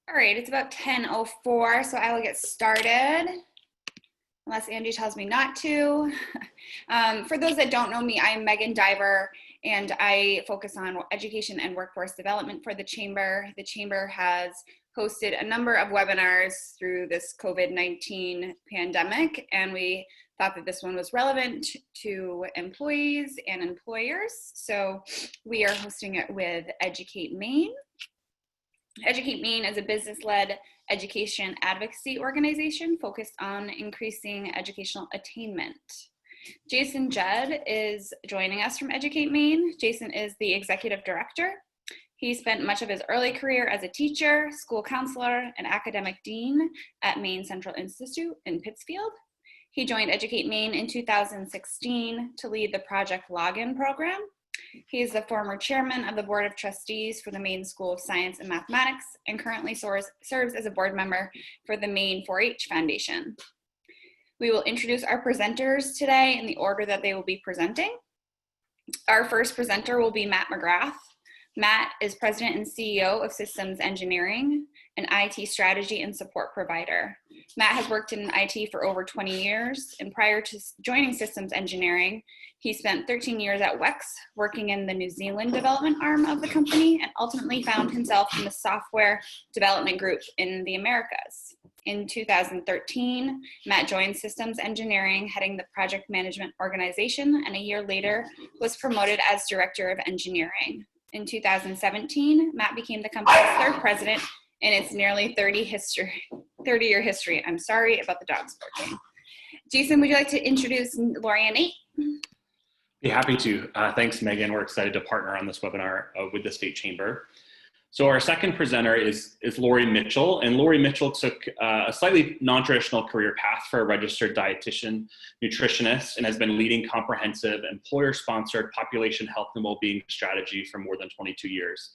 All right, it's about 10:04, so I will get started, unless Angie tells me not to. For those that don't know me, I'm Megan Diver, and I focus on education and workforce development for the Chamber. The Chamber has hosted a number of webinars through this COVID-19 pandemic, and we thought that this one was relevant to employees and employers. So we are hosting it with Educate Maine. Educate Maine is a business-led education advocacy organization focused on increasing educational attainment. Jason Judd is joining us from Educate Maine. Jason is the executive director. He spent much of his early career as a teacher, school counselor, and academic dean at Maine Central Institute in Pittsfield. He joined Educate Maine in 2016 to lead the Project Login program. He is the former chairman of the Board of Trustees for the Maine School of Science and Mathematics and currently serves as a board member for the Maine 4-H Foundation. We will introduce our presenters today in the order that they will be presenting. Our first presenter will be Matt McGrath. Matt is president and CEO of Systems Engineering, an IT strategy and support provider. Matt has worked in IT for over 20 years, and prior to joining Systems Engineering, he spent 13 years at WEX, working in the New Zealand development arm of the company, and ultimately found himself in the software development group in the Americas. In 2013, Matt joined Systems Engineering, heading the project management organization, and a year later was promoted as director of engineering. In 2017, Matt became the company's third president in its nearly 30-year history. I'm sorry about the dogs barking. Jason, would you like to introduce Lori and Nate? Be happy to. Thanks, Megan. We're excited to partner on this webinar with the State Chamber. So our second presenter is Lori Mitchell, and Lori Mitchell took a slightly non-traditional career path for a registered dietitian, nutritionist, and has been leading comprehensive employer-sponsored population health and well-being strategy for more than 22 years.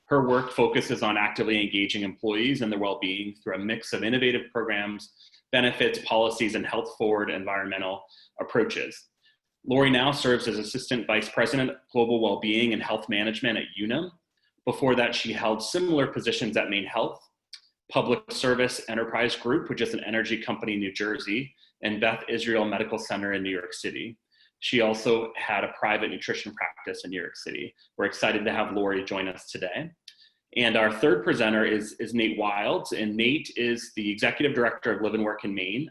Her work focuses on actively engaging employees and their well-being through a mix of innovative programs, benefits, policies, and health-forward environmental approaches. Lori now serves as Assistant Vice President, Global Wellbeing and Health Management at Unum. Before that, she held similar positions at Maine Health, Public Service Enterprise Group, which is an energy company in New Jersey, and Beth Israel Medical Center in New York City. She also had a private nutrition practice in New York City. We're excited to have Lori join us today. And our third presenter is Nate Wilds, and Nate is the Executive Director of Live and Work in Maine.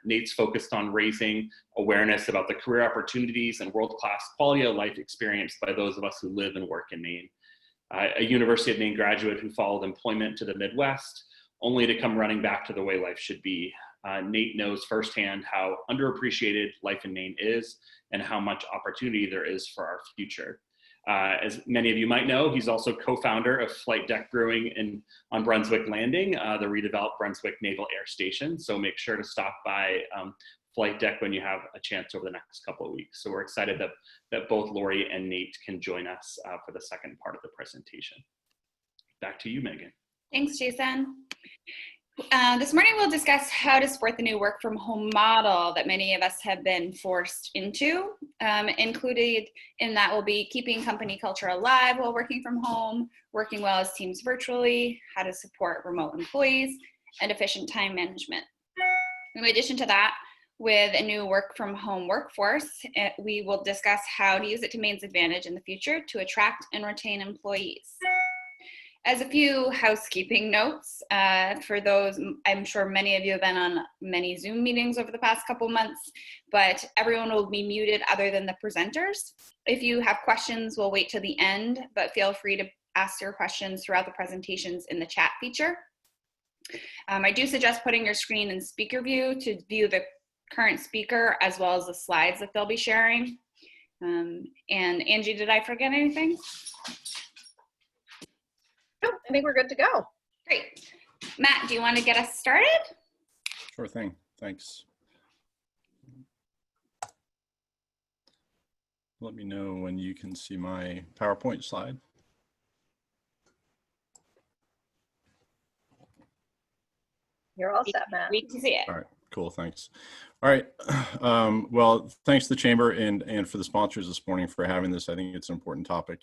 Nate's focused on raising awareness about the career opportunities and world-class quality of life experienced by those of us who live and work in Maine. A University of Maine graduate who followed employment to the Midwest, only to come running back to the way life should be. Nate knows firsthand how underappreciated life in Maine is and how much opportunity there is for our future. As many of you might know, he's also co-founder of Flight Deck Brewing on Brunswick Landing, the redeveloped Brunswick Naval Air Station. So make sure to stop by Flight Deck when you have a chance over the next couple of weeks. So we're excited that both Lori and Nate can join us for the second part of the presentation. Back to you, Megan. Thanks, Jason. This morning we'll discuss how to support the new work from home model that many of us have been forced into. Included in that will be keeping company culture alive while working from home, working well as teams virtually, how to support remote employees, and efficient time management. In addition to that, with a new work from home workforce, we will discuss how to use it to Maine's advantage in the future to attract and retain employees. As a few housekeeping notes, for those, I'm sure many of you have been on many Zoom meetings over the past couple months, but everyone will be muted other than the presenters. If you have questions, we'll wait till the end, but feel free to ask your questions throughout the presentations in the chat feature. I do suggest putting your screen in speaker view to view the current speaker as well as the slides that they'll be sharing. And Angie, did I forget anything? No, I think we're good to go. Great. Matt, do you want to get us started? Sure thing. Thanks. Let me know when you can see my PowerPoint slide. You're all set, Matt. We can see it. All right, cool, thanks. All right, well, thanks to the Chamber and for the sponsors this morning for having this. I think it's an important topic.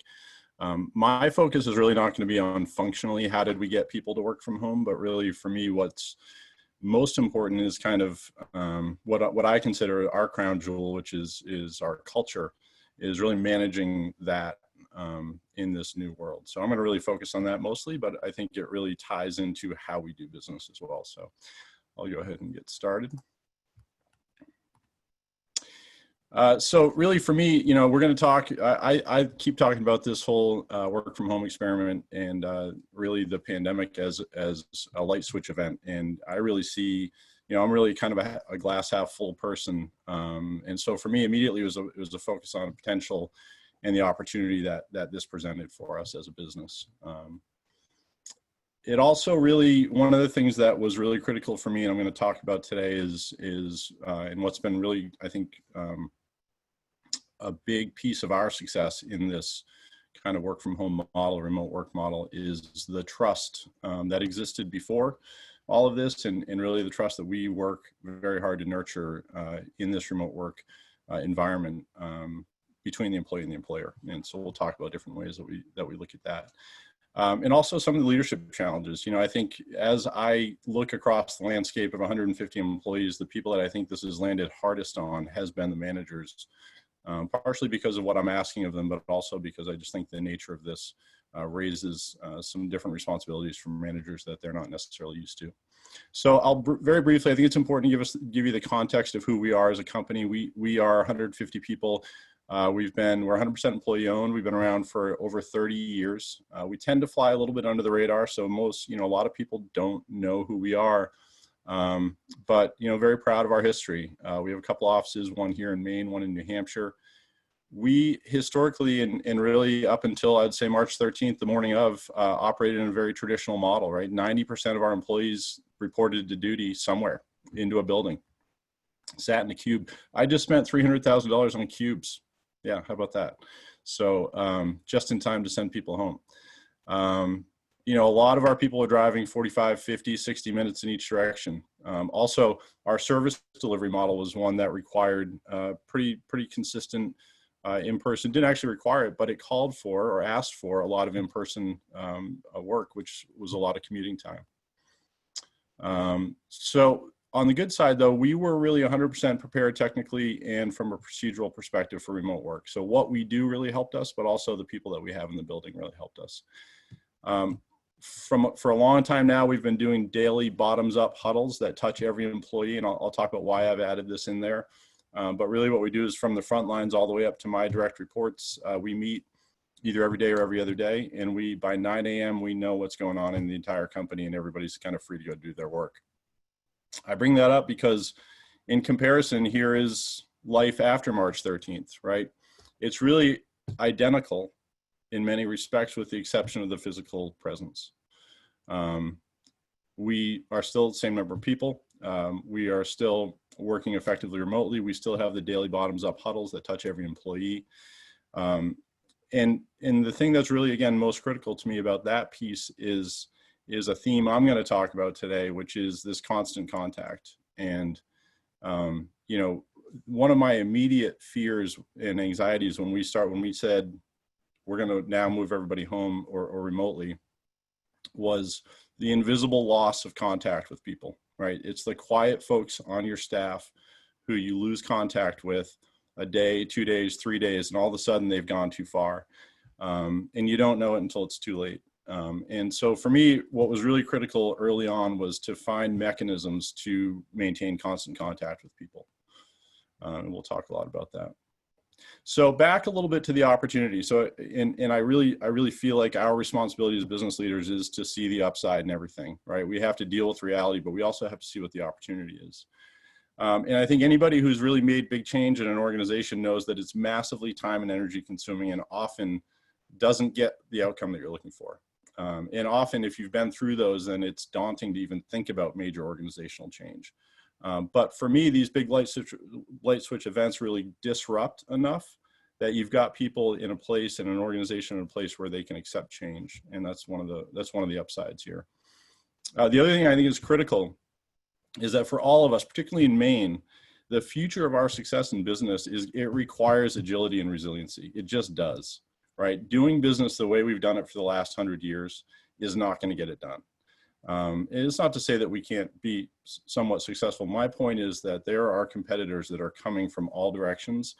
My focus is really not going to be on functionally how did we get people to work from home, but really for me, what's most important is kind of what I consider our crown jewel, which is our culture, is really managing that in this new world. So I'm going to really focus on that mostly, but I think it really ties into how we do business as well. So I'll go ahead and get started. So really for me, we're going to talk, I keep talking about this whole work from home experiment and really the pandemic as a light switch event. And I really see, I'm really kind of a glass half full person. And so for me, immediately it was a focus on potential and the opportunity that this presented for us as a business. It also really, one of the things that was really critical for me, and I'm going to talk about today is and what's been really, I think, a big piece of our success in this kind of work from home model, remote work model, is the trust that existed before all of this, and really the trust that we work very hard to nurture in this remote work environment between the employee and the employer. And so we'll talk about different ways that we look at that. And also some of the leadership challenges. I think as I look across the landscape of 150 employees, the people that I think this has landed hardest on has been the managers, partially because of what I'm asking of them, but also because I just think the nature of this raises some different responsibilities from managers that they're not necessarily used to. So I'll very briefly, I think it's important to give you the context of who we are as a company. We are 150 people. We're 100% employee owned. We've been around for over 30 years. We tend to fly a little bit under the radar. So a lot of people don't know who we are, but, very proud of our history. We have a couple offices, one here in Maine, one in New Hampshire. We historically, and really up until I'd say March 13th, the morning of, operated in a very traditional model, right? 90% of our employees reported to duty somewhere into a building, sat in a cube. I just spent $300,000 on cubes. Yeah, how about that? So just in time to send people home. A lot of our people are driving 45, 50, 60 minutes in each direction. Also, our service delivery model was one that required pretty consistent in-person, didn't actually require it, but it called for or asked for a lot of in-person work, which was a lot of commuting time. So on the good side, though, we were really 100% prepared technically and from a procedural perspective for remote work. So what we do really helped us, but also the people that we have in the building really helped us. For a long time now, we've been doing daily bottoms-up huddles that touch every employee, and I'll talk about why I've added this in there. But really what we do is from the front lines all the way up to my direct reports, we meet either every day or every other day, and by 9 a.m. we know what's going on in the entire company, and everybody's kind of free to go do their work. I bring that up because in comparison, here is life after March 13th, right? It's really identical in many respects with the exception of the physical presence. We are still the same number of people. We are still working effectively remotely. We still have the daily bottoms-up huddles that touch every employee. And the thing that's really, again, most critical to me about that piece is a theme I'm going to talk about today, which is this constant contact. And, one of my immediate fears and anxieties when we said we're going to now move everybody home or remotely was the invisible loss of contact with people, right? It's the quiet folks on your staff who you lose contact with a day, 2 days, 3 days, and all of a sudden they've gone too far. And you don't know it until it's too late. And so for me, what was really critical early on was to find mechanisms to maintain constant contact with people. And we'll talk a lot about that. So back a little bit to the opportunity. So, and I really feel like our responsibility as business leaders is to see the upside in everything, right? We have to deal with reality, but we also have to see what the opportunity is. And I think anybody who's really made big change in an organization knows that it's massively time and energy consuming and often doesn't get the outcome that you're looking for. And often if you've been through those, then it's daunting to even think about major organizational change. But for me, these big light switch events really disrupt enough that you've got people in a place and an organization in a place where they can accept change. And that's one of the upsides here. The other thing I think is critical is that for all of us, particularly in Maine, the future of our success in business it requires agility and resiliency. It just does, right? Doing business the way we've done it for the last 100 years is not going to get it done. And it's not to say that we can't be somewhat successful. My point is that there are competitors that are coming from all directions,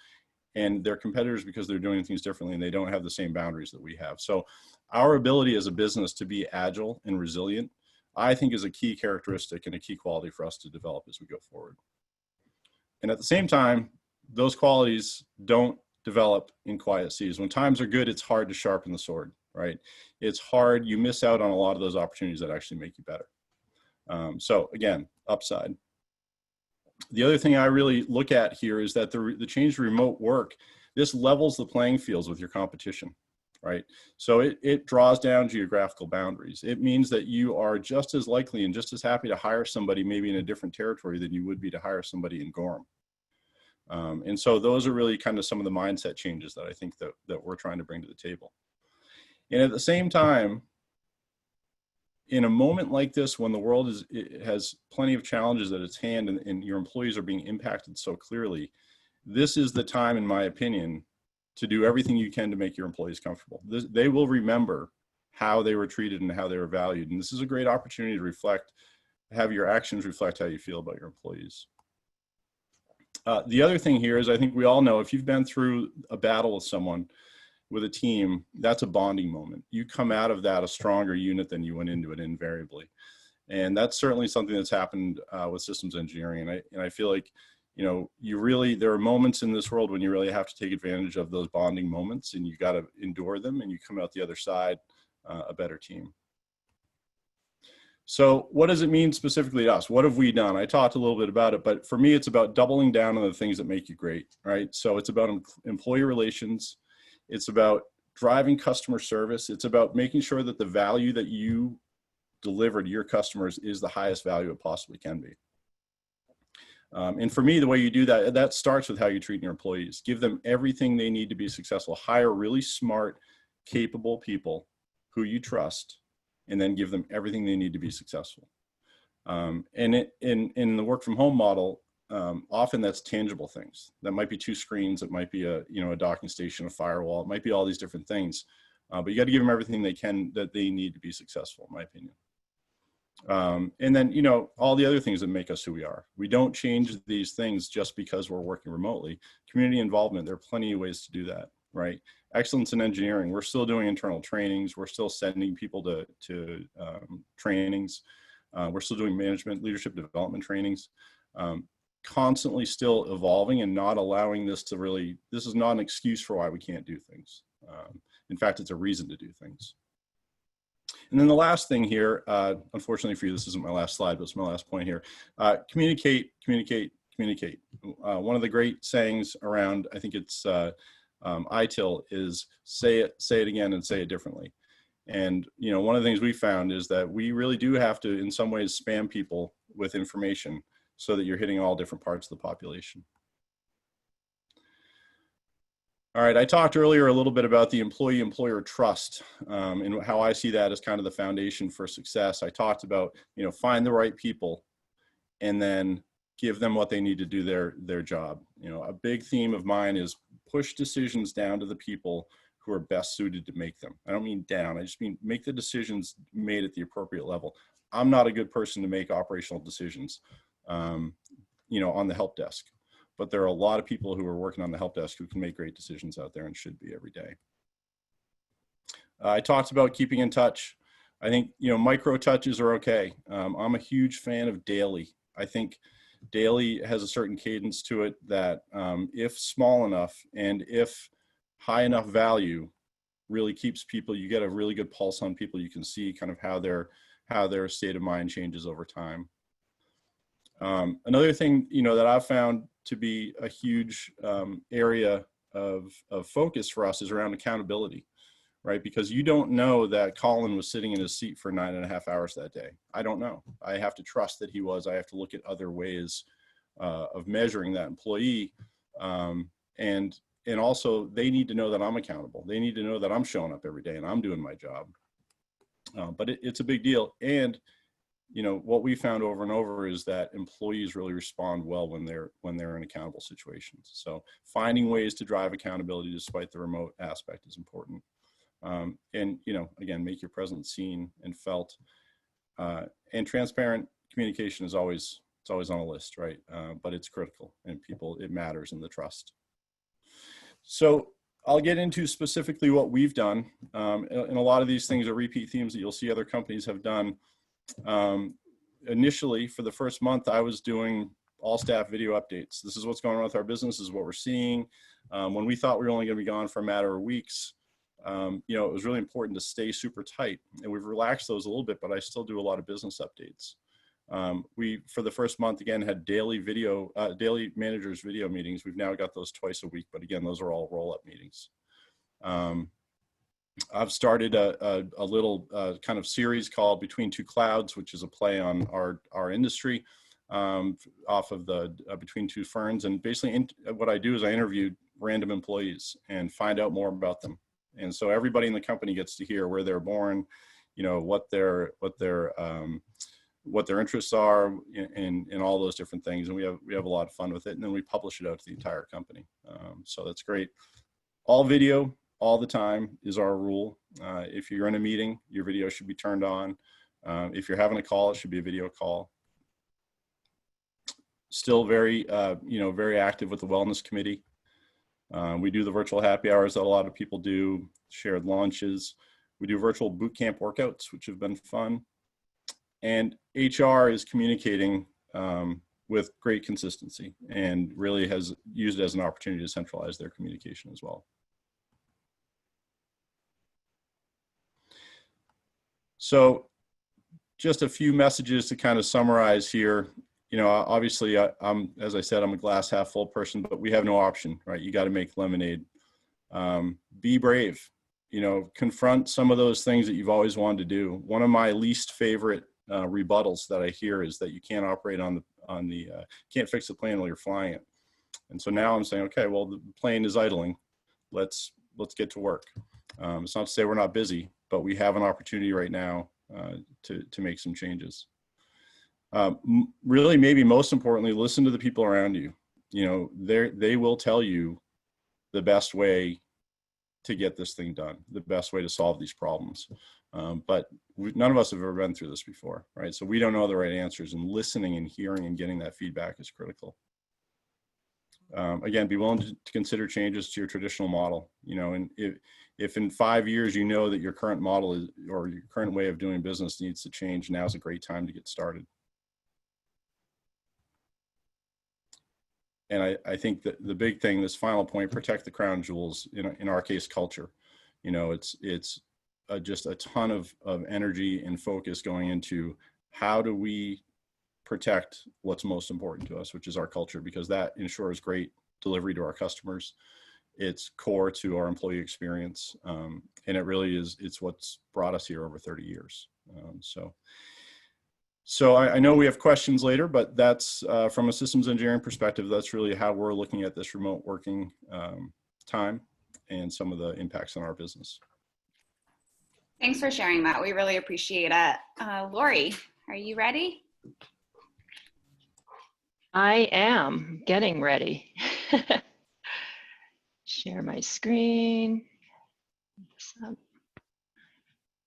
and they're competitors because they're doing things differently and they don't have the same boundaries that we have. So our ability as a business to be agile and resilient, I think, is a key characteristic and a key quality for us to develop as we go forward. And at the same time, those qualities don't develop in quiet seas. When times are good, it's hard to sharpen the sword, right? It's hard. You miss out on a lot of those opportunities that actually make you better. So again, upside. The other thing I really look at here is that the change to remote work, this levels the playing fields with your competition, right? So it draws down geographical boundaries. It means that you are just as likely and just as happy to hire somebody maybe in a different territory than you would be to hire somebody in Gorham. And so those are really kind of some of the mindset changes that I think that we're trying to bring to the table. And at the same time, in a moment like this, when the world has plenty of challenges at its hand and your employees are being impacted so clearly, this is the time, in my opinion, to do everything you can to make your employees comfortable. They will remember how they were treated and how they were valued. And this is a great opportunity to reflect, have your actions reflect how you feel about your employees. The other thing here is, I think we all know, if you've been through a battle with someone, with a team, that's a bonding moment. You come out of that a stronger unit than you went into it, invariably. And that's certainly something that's happened with systems engineering. And I feel like, you know, there are moments in this world when you really have to take advantage of those bonding moments, and you got to endure them, and you come out the other side a better team. So what does it mean specifically to us? What have we done? I talked a little bit about it, but for me, it's about doubling down on the things that make you great, right? So it's about employee relations. It's about driving customer service. It's about making sure that the value that you deliver to your customers is the highest value it possibly can be. And for me, the way you do that, that starts with how you treat your employees. Give them everything they need to be successful. Hire really smart, capable people who you trust, and then give them everything they need to be successful. And in the work from home model, often that's tangible things. That might be 2 screens. It might be a docking station, a firewall. It might be all these different things. But you got to give them everything that they need to be successful, in my opinion. And then, all the other things that make us who we are. We don't change these things just because we're working remotely. Community involvement, there are plenty of ways to do that, right? Excellence in engineering. We're still doing internal trainings. We're still sending people to trainings. We're still doing management, leadership development trainings. Constantly still evolving and not allowing this is not an excuse for why we can't do things. In fact, it's a reason to do things. And then the last thing here, unfortunately for you, this isn't my last slide, but it's my last point here. Communicate, communicate, communicate. One of the great sayings around, I think it's ITIL, is say it again and say it differently. And one of the things we found is that we really do have to, in some ways, spam people with information so that you're hitting all different parts of the population. All right, I talked earlier a little bit about the employee-employer trust and how I see that as kind of the foundation for success. I talked about, find the right people and then give them what they need to do their job. A big theme of mine is push decisions down to the people who are best suited to make them. I don't mean down, I just mean make the decisions made at the appropriate level. I'm not a good person to make operational decisions, on the help desk. But there are a lot of people who are working on the help desk who can make great decisions out there and should be every day. I talked about keeping in touch. I think, micro touches are okay. I'm a huge fan of daily. I think daily has a certain cadence to it that if small enough and if high enough value, really keeps people, you get a really good pulse on people. You can see kind of how their state of mind changes over time. Another thing, that I've found to be a huge area of focus for us is around accountability, right? Because you don't know that Colin was sitting in his seat for 9.5 hours that day. I don't know. I have to trust that he was. I have to look at other ways of measuring that employee. And also they need to know that I'm accountable. They need to know that I'm showing up every day and I'm doing my job. But it's a big deal. And you know, what we found over and over is that employees really respond well when they're in accountable situations. So finding ways to drive accountability despite the remote aspect is important. And, you know, again, make your presence seen and felt. And transparent communication is always, it's always on a list, right? But it's critical, and people, it matters in the trust. So I'll get into specifically what we've done. And a lot of these things are repeat themes that you'll see other companies have done. Initially, for the first month, I was doing all staff video updates. This is what's going on with our business, this is what we're seeing. When we thought we were only going to be gone for a matter of weeks, you know, it was really important to stay super tight, and we've relaxed those a little bit, but I still do a lot of business updates. We, for the first month, again, had daily managers video meetings. We've now got those twice a week, but again, those are all roll-up meetings. I've started a little kind of series called Between Two Clouds, which is a play on our industry, off of the Between Two Ferns. And basically what I do is I interview random employees and find out more about them. And so everybody in the company gets to hear where they're born, you know, what their interests are, and all those different things. And we have a lot of fun with it. And then we publish it out to the entire company. So that's great. All video, all the time is our rule. If you're in a meeting, your video should be turned on. If you're having a call, it should be a video call. Still very, you know, very active with the wellness committee. We do the virtual happy hours that a lot of people do, shared lunches. We do virtual boot camp workouts, which have been fun. And HR is communicating with great consistency, and really has used it as an opportunity to centralize their communication as well. So just a few messages to kind of summarize here. You know, obviously, as I said, I'm a glass half full person, but we have no option, right? You got to make lemonade. Be brave, you know, confront some of those things that you've always wanted to do. One of my least favorite rebuttals that I hear is that you can't operate can't fix the plane while you're flying it. And so now I'm saying, okay, well, the plane is idling. Let's get to work. It's not to say we're not busy, but we have an opportunity right now to make some changes. Really, maybe most importantly, listen to the people around you. You know, they will tell you the best way to get this thing done, the best way to solve these problems. But none of us have ever been through this before, right? So we don't know the right answers, and listening and hearing and getting that feedback is critical. Again, be willing to consider changes to your traditional model. You know, and if in 5 years you know that your current model is, or your current way of doing business needs to change, now's a great time to get started. And I think that the big thing, this final point, protect the crown jewels, in our case, culture. You know, it's just a ton of energy and focus going into how do we protect what's most important to us, which is our culture, because that ensures great delivery to our customers. It's core to our employee experience. And it really is, it's what's brought us here over 30 years. So I know we have questions later, but that's from a systems engineering perspective, that's really how we're looking at this remote working time and some of the impacts on our business. Thanks for sharing that. We really appreciate it. Lori, are you ready? I am getting ready. Share my screen.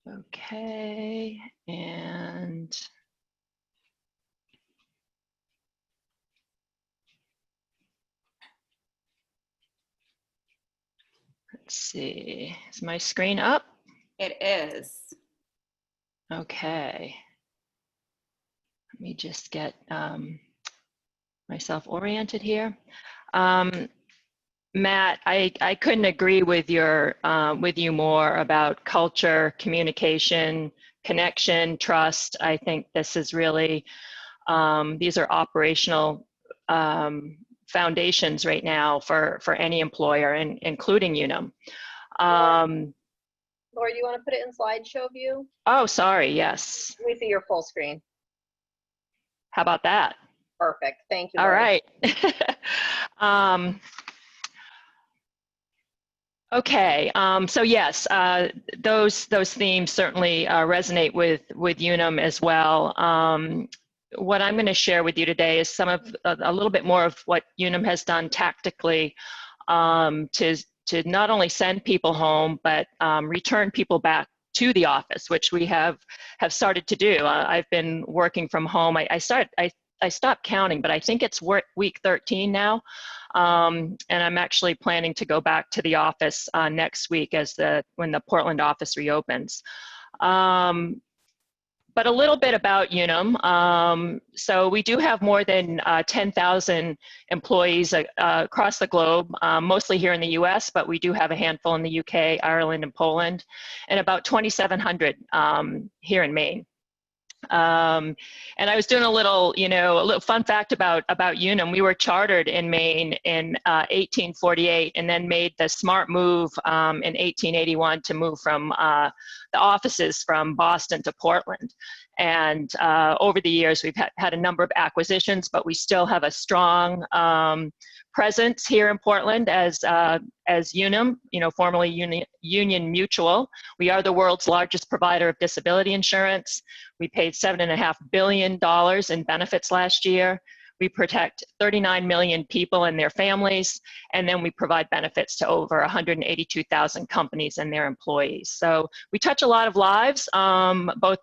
Okay, and let's see, is my screen up? It is. Okay. Let me just get myself oriented here. Matt, I couldn't agree with you more about culture, communication, connection, trust. I think this is really, these are operational foundations right now for any employer, including Unum. Laura, do you want to put it in slideshow view? Oh, sorry, yes. We see your full screen. How about that? Perfect, thank you, All Laura. right. Okay, so yes, those themes certainly resonate with Unum as well. What I'm going to share with you today is a little bit more of what Unum has done tactically to not only send people home but return people back to the office, which we have started to do. I've been working from home. I stopped counting, but I think it's week 13 now. And I'm actually planning to go back to the office next week when the Portland office reopens. But a little bit about Unum. So we do have more than 10,000 employees across the globe, mostly here in the US, but we do have a handful in the UK, Ireland, and Poland, and about 2,700 here in Maine. And I was doing a little fun fact about Unum. We were chartered in Maine in 1848, and then made the smart move in 1881 to move from the offices from Boston to Portland. And over the years, we've had a number of acquisitions, but we still have a strong presence here in Portland as Unum, formerly Union Mutual. We are the world's largest provider of disability insurance. We paid $7.5 billion in benefits last year. We protect 39 million people and their families, and then we provide benefits to over 182,000 companies and their employees. So we touch a lot of lives, both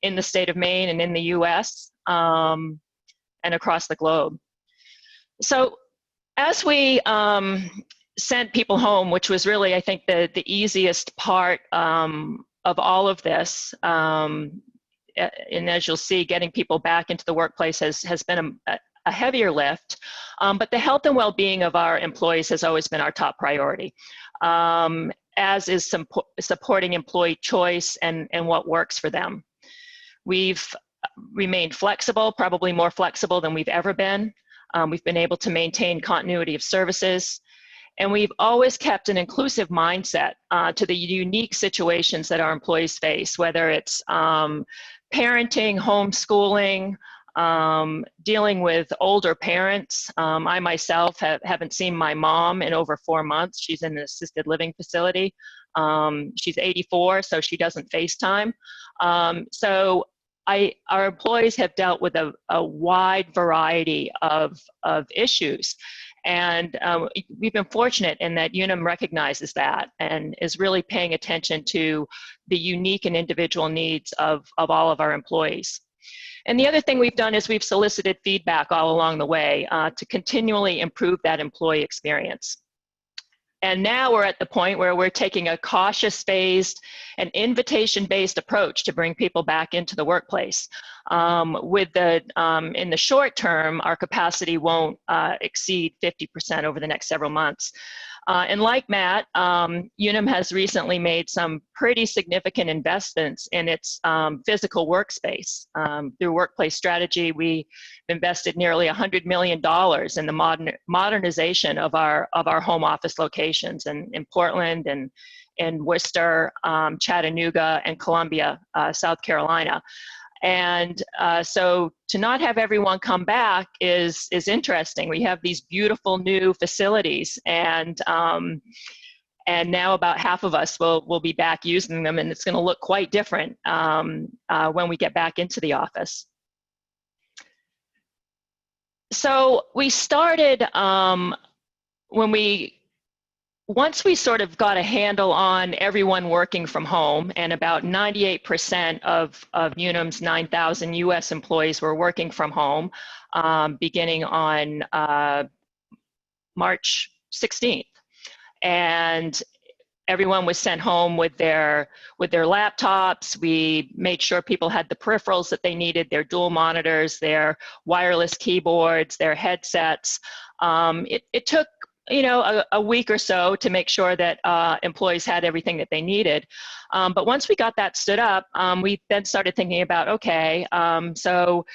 in the state of Maine and in the US, and across the globe. So as we sent people home, which was really, I think, the easiest part of all of this, and as you'll see, getting people back into the workplace has been a heavier lift, but the health and well-being of our employees has always been our top priority, as is supporting employee choice and what works for them. We've remained flexible, probably more flexible than we've ever been. We've been able to maintain continuity of services, and we've always kept an inclusive mindset to the unique situations that our employees face, whether it's parenting, homeschooling, dealing with older parents. I myself haven't seen my mom in over 4 months. She's in an assisted living facility. She's 84, so she doesn't FaceTime. So our employees have dealt with a wide variety of issues. And we've been fortunate in that Unum recognizes that and is really paying attention to the unique and individual needs of all of our employees. And the other thing we've done is we've solicited feedback all along the way to continually improve that employee experience. And now we're at the point where we're taking a cautious phased and invitation-based approach to bring people back into the workplace. In the short term, our capacity won't exceed 50% over the next several months. And like Matt, Unum has recently made some pretty significant investments in its physical workspace. Through Workplace Strategy, we invested nearly $100 million in the modernization of our home office locations in Portland and in Worcester, Chattanooga, and Columbia, South Carolina. And so to not have everyone come back is interesting. We have these beautiful new facilities, and now about half of us will be back using them, and it's going to look quite different when we get back into the office. So we started once we sort of got a handle on everyone working from home, and about 98% of Unum's 9,000 US employees were working from home beginning on March 16th. And everyone was sent home with their laptops. We made sure people had the peripherals that they needed, their dual monitors, their wireless keyboards, their headsets. It took a week or so to make sure that employees had everything that they needed. But once we got that stood up, we then started thinking about, okay, so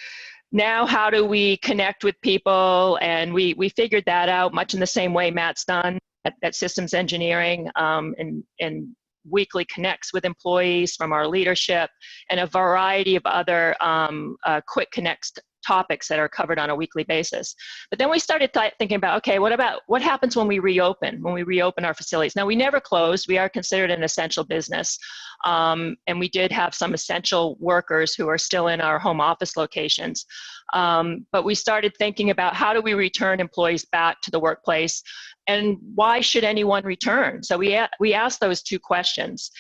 now how do we connect with people? And we figured that out much in the same way Matt's done at Systems Engineering, and weekly connects with employees from our leadership, and a variety of other quick connects topics that are covered on a weekly basis. But then we started thinking about, okay, what happens when we reopen our facilities? Now, we never closed. We are considered an essential business. And we did have some essential workers who are still in our home office locations. But we started thinking about, how do we return employees back to the workplace, and why should anyone return? So we asked those two questions.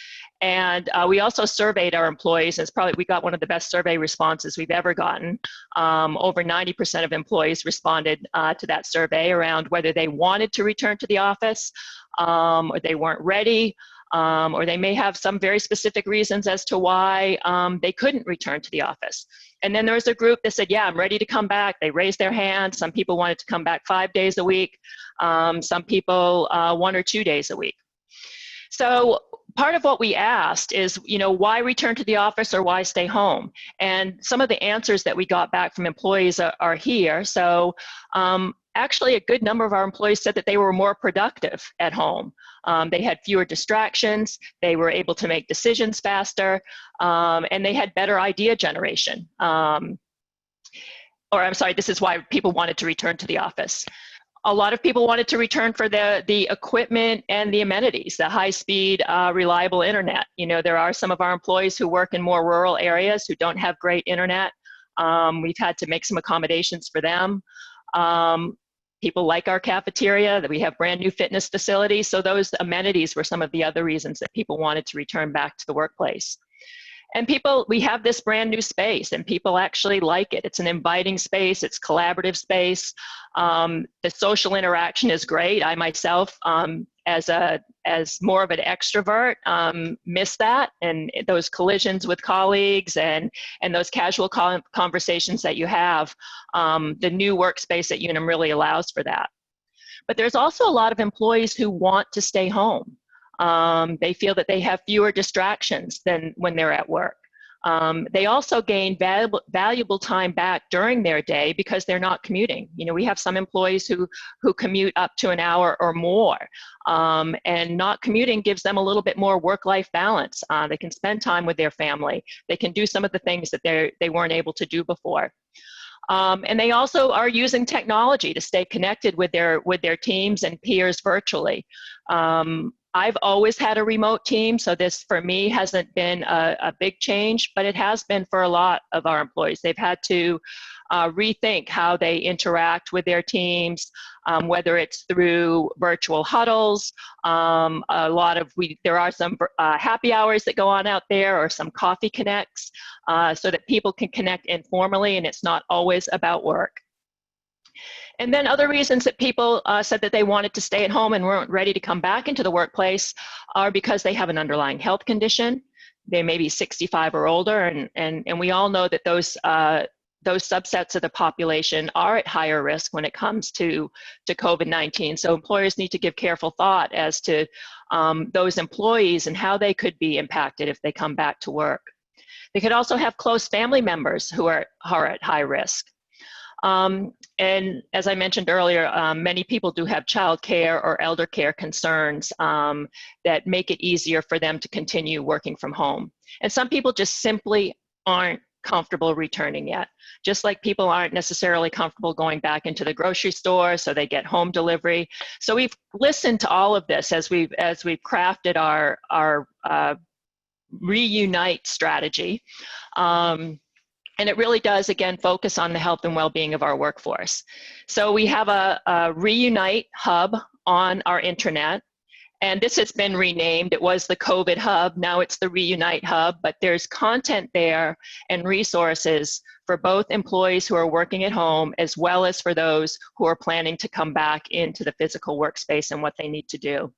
And we also surveyed our employees. We got one of the best survey responses we've ever gotten. Over 90% of employees responded to that survey around whether they wanted to return to the office, or they weren't ready, or they may have some very specific reasons as to why they couldn't return to the office. And then there was a group that said, yeah, I'm ready to come back. They raised their hand. Some people wanted to come back 5 days a week. Some people 1 or 2 days a week. So part of what we asked is, why return to the office or why stay home? And some of the answers that we got back from employees are here. So actually, a good number of our employees said that they were more productive at home. They had fewer distractions, they were able to make decisions faster, and they had better idea generation. This is why people wanted to return to the office. A lot of people wanted to return for the equipment and the amenities, the high-speed, reliable internet. There are some of our employees who work in more rural areas who don't have great internet. We've had to make some accommodations for them. People like our cafeteria, that we have brand new fitness facilities. So those amenities were some of the other reasons that people wanted to return back to the workplace. And we have this brand new space, and people actually like it. It's an inviting space, it's collaborative space. The social interaction is great. I myself, as more of an extrovert, miss that, and those collisions with colleagues and those casual conversations that you have. The new workspace at Unum really allows for that. But there's also a lot of employees who want to stay home. They feel that they have fewer distractions than when they're at work. They also gain valuable time back during their day because they're not commuting. We have some employees who commute up to an hour or more, and not commuting gives them a little bit more work-life balance. They can spend time with their family. They can do some of the things that they weren't able to do before. And they also are using technology to stay connected with their teams and peers virtually. I've always had a remote team, so this for me hasn't been a big change, but it has been for a lot of our employees. They've had to rethink how they interact with their teams, whether it's through virtual huddles. There are some happy hours that go on out there, or some coffee connects, so that people can connect informally and it's not always about work. And then other reasons that people said that they wanted to stay at home and weren't ready to come back into the workplace are because they have an underlying health condition. They may be 65 or older, and we all know that those subsets of the population are at higher risk when it comes to COVID-19. So employers need to give careful thought as to those employees and how they could be impacted if they come back to work. They could also have close family members who are at high risk. And as I mentioned earlier, many people do have child care or elder care concerns that make it easier for them to continue working from home. And some people just simply aren't comfortable returning yet. Just like people aren't necessarily comfortable going back into the grocery store, so they get home delivery. So we've listened to all of this as we've crafted our reunite strategy. And it really does, again, focus on the health and well-being of our workforce. So we have a Reunite hub on our intranet, and this has been renamed. It was the COVID hub, now it's the Reunite hub, but there's content there and resources for both employees who are working at home as well as for those who are planning to come back into the physical workspace and what they need to do.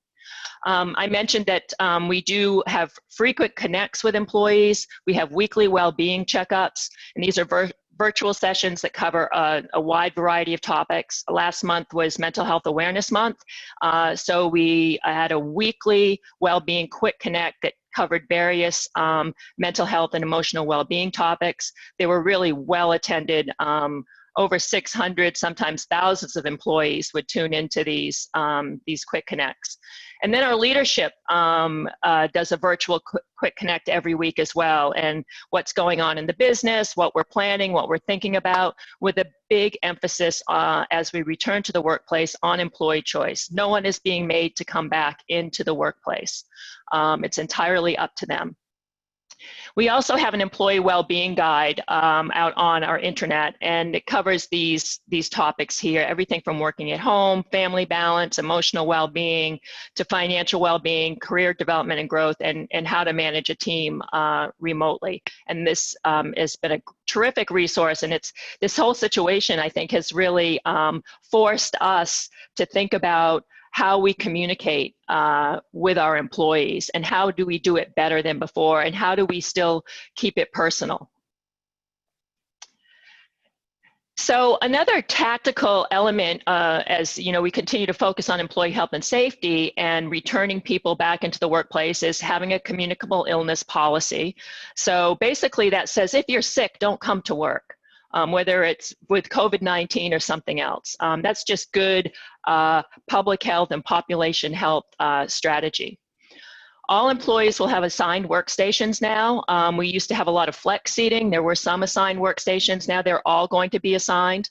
I mentioned that we do have frequent connects with employees. We have weekly well-being checkups, and these are virtual sessions that cover a wide variety of topics. Last month was Mental Health Awareness Month, so we had a weekly well-being quick connect that covered various mental health and emotional well-being topics. They were really well attended over 600, sometimes thousands of employees would tune into these quick connects. And then our leadership does a virtual quick connect every week as well, and what's going on in the business, what we're planning, what we're thinking about, with a big emphasis as we return to the workplace on employee choice. No one is being made to come back into the workplace. It's entirely up to them. We also have an employee well-being guide out on our intranet, and it covers these topics here, everything from working at home, family balance, emotional well-being, to financial well-being, career development and growth, and how to manage a team remotely. And this has been a terrific resource, and this whole situation, I think, has really forced us to think about how we communicate with our employees, and how do we do it better than before, and how do we still keep it personal. So another tactical element, as you know, we continue to focus on employee health and safety and returning people back into the workplace, is having a communicable illness policy. So basically that says, if you're sick, don't come to work. Whether it's with COVID-19 or something else. That's just good public health and population health strategy. All employees will have assigned workstations now. We used to have a lot of flex seating. There were some assigned workstations. Now they're all going to be assigned.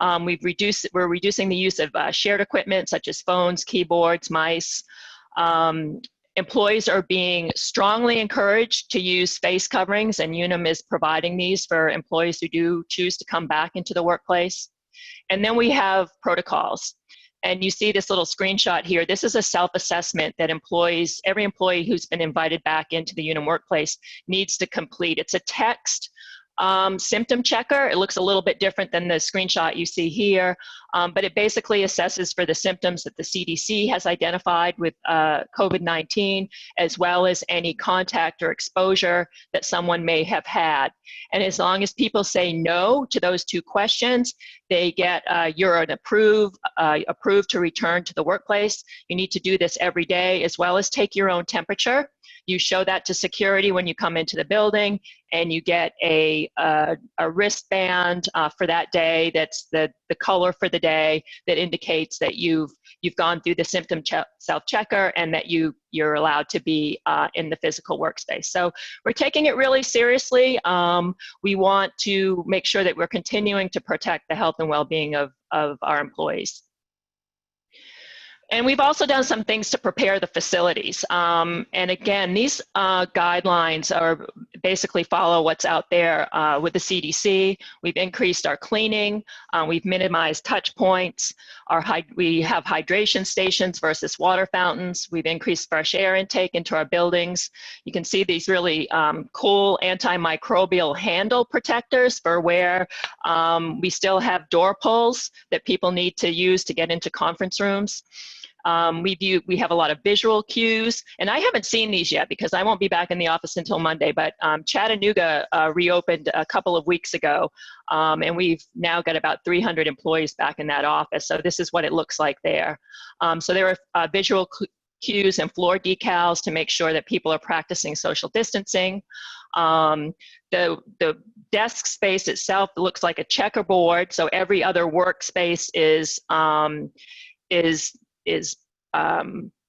We're reducing the use of shared equipment such as phones, keyboards, mice. Employees are being strongly encouraged to use face coverings, and Unum is providing these for employees who do choose to come back into the workplace. And then we have protocols. And you see this little screenshot here. This is a self-assessment that every employee who's been invited back into the Unum workplace needs to complete. It's a text symptom checker. It looks a little bit different than the screenshot you see here, but it basically assesses for the symptoms that the CDC has identified with COVID-19, as well as any contact or exposure that someone may have had. And as long as people say no to those two questions, they get you're approved to return to the workplace. You need to do this every day, as well as take your own temperature. You show that to security when you come into the building, and you get a wristband for that day. That's the color for the day that indicates that you've gone through the symptom self-checker, and that you're allowed to be in the physical workspace. So we're taking it really seriously. We want to make sure that we're continuing to protect the health and well-being of our employees. And we've also done some things to prepare the facilities. And again, these guidelines are basically follow what's out there with the CDC. We've increased our cleaning. We've minimized touch points. We have hydration stations versus water fountains. We've increased fresh air intake into our buildings. You can see these really cool antimicrobial handle protectors for where we still have door pulls that people need to use to get into conference rooms. We have a lot of visual cues, and I haven't seen these yet because I won't be back in the office until Monday, but Chattanooga reopened a couple of weeks ago, and we've now got about 300 employees back in that office. So this is what it looks like there. So there are visual cues and floor decals to make sure that people are practicing social distancing. The desk space itself looks like a checkerboard, so every other workspace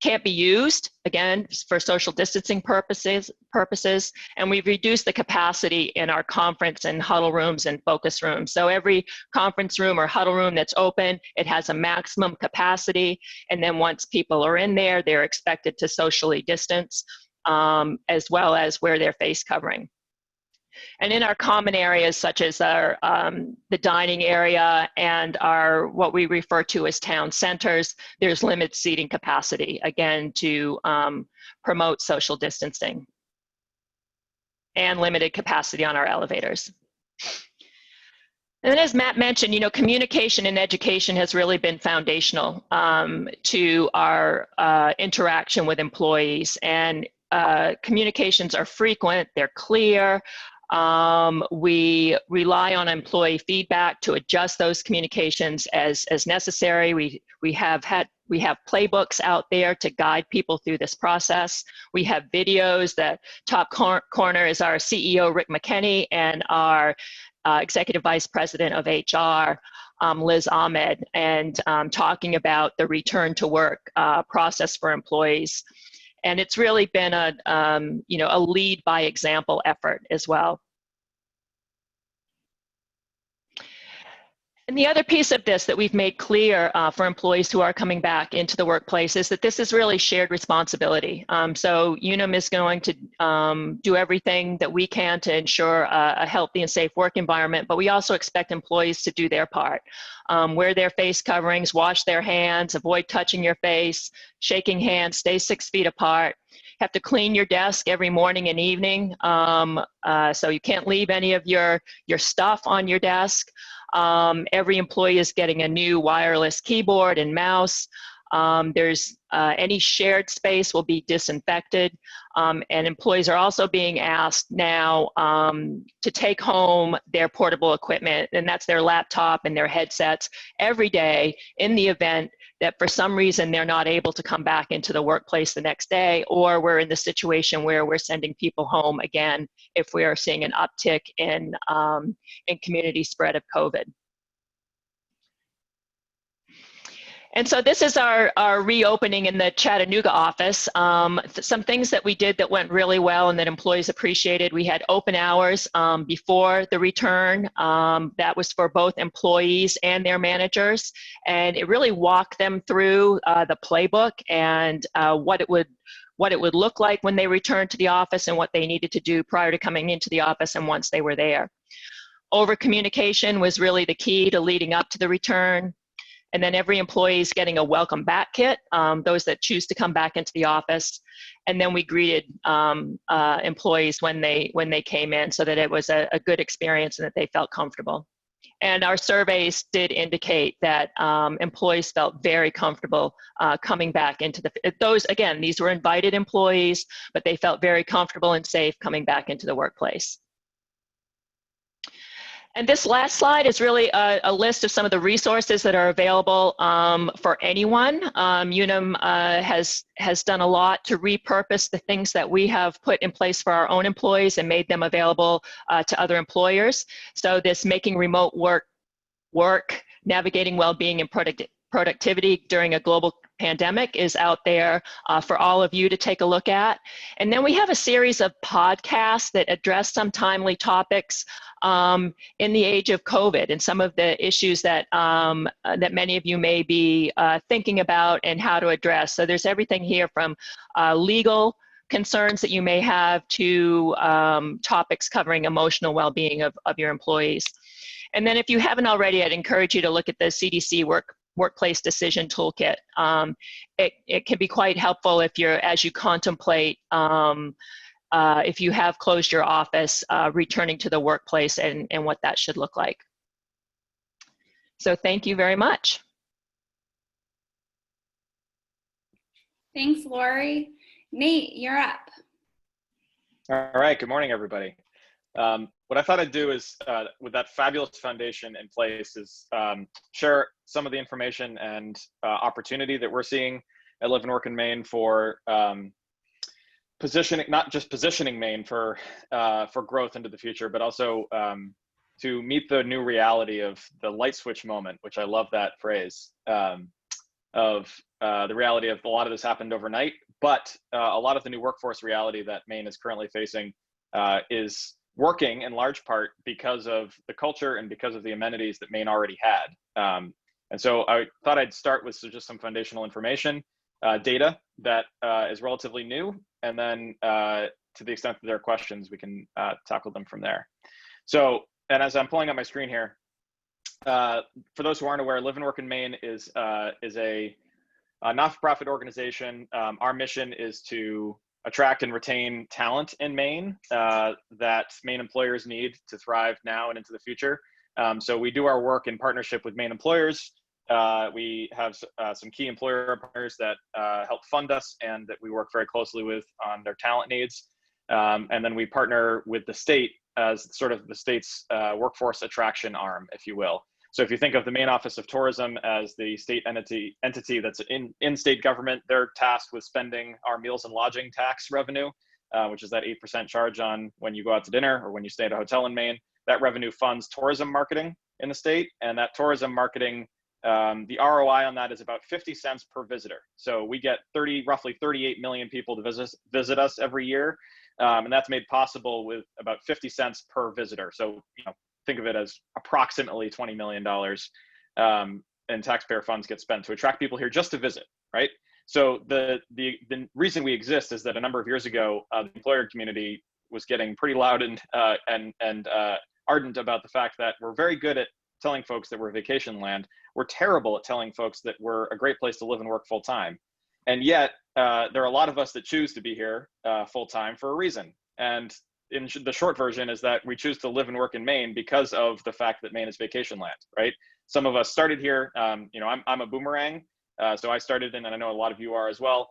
can't be used, again, for social distancing purposes, and we've reduced the capacity in our conference and huddle rooms and focus rooms. So every conference room or huddle room that's open, it has a maximum capacity, and then once people are in there, they're expected to socially distance, as well as wear their face covering. And in our common areas, such as our the dining area and our what we refer to as town centers, there's limited seating capacity, again, to promote social distancing, and limited capacity on our elevators. And then, as Matt mentioned, you know, communication and education has really been foundational to our interaction with employees. And communications are frequent, they're clear. We rely on employee feedback to adjust those communications as necessary. We have playbooks out there to guide people through this process. We have videos. The top corner is our CEO, Rick McKenney, and our Executive Vice President of HR, Liz Ahmed, and talking about the return to work process for employees. And it's really been a lead by example effort as well. And the other piece of this that we've made clear for employees who are coming back into the workplace is that this is really shared responsibility. So Unum is going to do everything that we can to ensure a healthy and safe work environment, but we also expect employees to do their part. Wear their face coverings, wash their hands, avoid touching your face, shaking hands, stay 6 feet apart. Have to clean your desk every morning and evening, so you can't leave any of your stuff on your desk. Every employee is getting a new wireless keyboard and mouse. There's any shared space will be disinfected, and employees are also being asked now to take home their portable equipment, and that's their laptop and their headsets every day in the event that for some reason they're not able to come back into the workplace the next day, or we're in the situation where we're sending people home again if we are seeing an uptick in community spread of COVID. And so this is our reopening in the Chattanooga office. Some things that we did that went really well and that employees appreciated. We had open hours before the return. That was for both employees and their managers. And it really walked them through the playbook and what it would look like when they returned to the office and what they needed to do prior to coming into the office and once they were there. Over communication was really the key to leading up to the return. And then every employee is getting a welcome back kit, those that choose to come back into the office. And then we greeted employees when they came in so that it was a good experience and that they felt comfortable. And our surveys did indicate that employees felt very comfortable coming back into these were invited employees, but they felt very comfortable and safe coming back into the workplace. And this last slide is really a list of some of the resources that are available for anyone. Unum has done a lot to repurpose the things that we have put in place for our own employees and made them available to other employers. So this making remote work, navigating well-being and productivity during a global pandemic is out there for all of you to take a look at. And then we have a series of podcasts that address some timely topics in the age of COVID and some of the issues that that many of you may be thinking about and how to address. So there's everything here from legal concerns that you may have to topics covering emotional well-being of your employees. And then if you haven't already, I'd encourage you to look at the CDC Workplace Decision Toolkit. It can be quite helpful as you contemplate if you have closed your office, returning to the workplace and what that should look like. So thank you very much. Thanks, Lori. Nate, you're up. All right, good morning, everybody. What I thought I'd do is, with that fabulous foundation in place, is share some of the information and opportunity that we're seeing at Live and Work in Maine for not just positioning Maine for growth into the future, but also to meet the new reality of the light switch moment, which I love that phrase, of the reality of a lot of this happened overnight, but a lot of the new workforce reality that Maine is currently facing is working in large part because of the culture and because of the amenities that Maine already had. And so I thought I'd start with just some foundational information, data that is relatively new, and then to the extent that there are questions, we can tackle them from there. So, and as I'm pulling up my screen here, for those who aren't aware, Live and Work in Maine is a not-for-profit organization. Our mission is to attract and retain talent in Maine that Maine employers need to thrive now and into the future. So we do our work in partnership with Maine employers. We have some key employer partners that help fund us and that we work very closely with on their talent needs. And then we partner with the state as sort of the state's workforce attraction arm, if you will. So if you think of the Maine Office of Tourism as the state entity that's in state government, they're tasked with spending our meals and lodging tax revenue, which is that 8% charge on when you go out to dinner or when you stay at a hotel in Maine. That revenue funds tourism marketing in the state, and that tourism marketing, the ROI on that is about 50 cents per visitor. So we get roughly 38 million people to visit us every year, and that's made possible with about 50 cents per visitor. So think of it as approximately $20 million in taxpayer funds get spent to attract people here just to visit, right? So the reason we exist is that a number of years ago, the employer community was getting pretty loud and ardent about the fact that we're very good at telling folks that we're vacation land. We're terrible at telling folks that we're a great place to live and work full time. And yet there are a lot of us that choose to be here full time for a reason. And in the short version is that we choose to live and work in Maine because of the fact that Maine is vacation land, right? Some of us started here. I'm a boomerang. So I started in, and I know a lot of you are as well.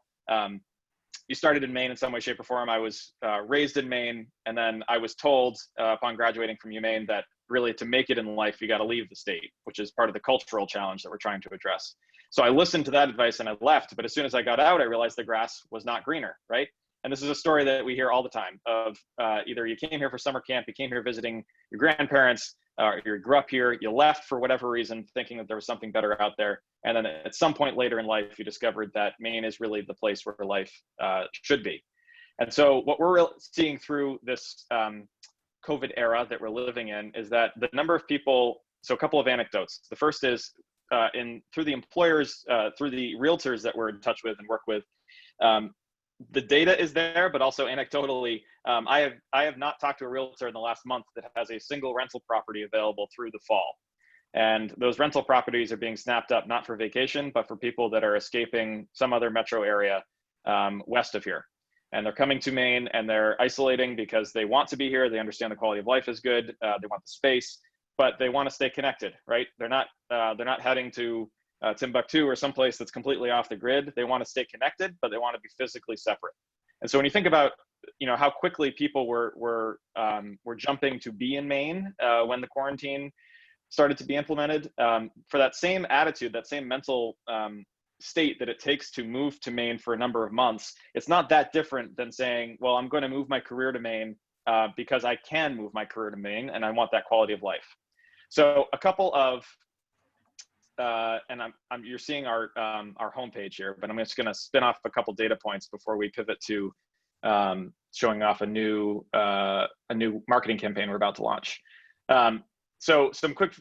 You started in Maine in some way, shape, or form. I was raised in Maine, and then I was told upon graduating from UMaine that really to make it in life, you got to leave the state, which is part of the cultural challenge that we're trying to address. So I listened to that advice and I left, but as soon as I got out, I realized the grass was not greener, right? And this is a story that we hear all the time of either you came here for summer camp, you came here visiting your grandparents, or you grew up here, you left for whatever reason, thinking that there was something better out there. And then at some point later in life, you discovered that Maine is really the place where life should be. And so what we're seeing through this COVID era that we're living in is that the number of people, so a couple of anecdotes. The first is through the employers, through the realtors that we're in touch with and work with, the data is there, but also anecdotally, I have not talked to a realtor in the last month that has a single rental property available through the fall. And those rental properties are being snapped up, not for vacation, but for people that are escaping some other metro area west of here. And they're coming to Maine and they're isolating because they want to be here. They understand the quality of life is good. They want the space, but they want to stay connected, right? They're not heading to Timbuktu or someplace that's completely off the grid. They want to stay connected, but they want to be physically separate. And so when you think about, how quickly people were jumping to be in Maine when the quarantine started to be implemented, for that same attitude, that same mental state that it takes to move to Maine for a number of months, it's not that different than saying, well, I'm going to move my career to Maine because I can move my career to Maine and I want that quality of life. So a couple of and you're seeing our homepage here, but I'm just going to spin off a couple data points before we pivot to showing off a new marketing campaign we're about to launch. So some quick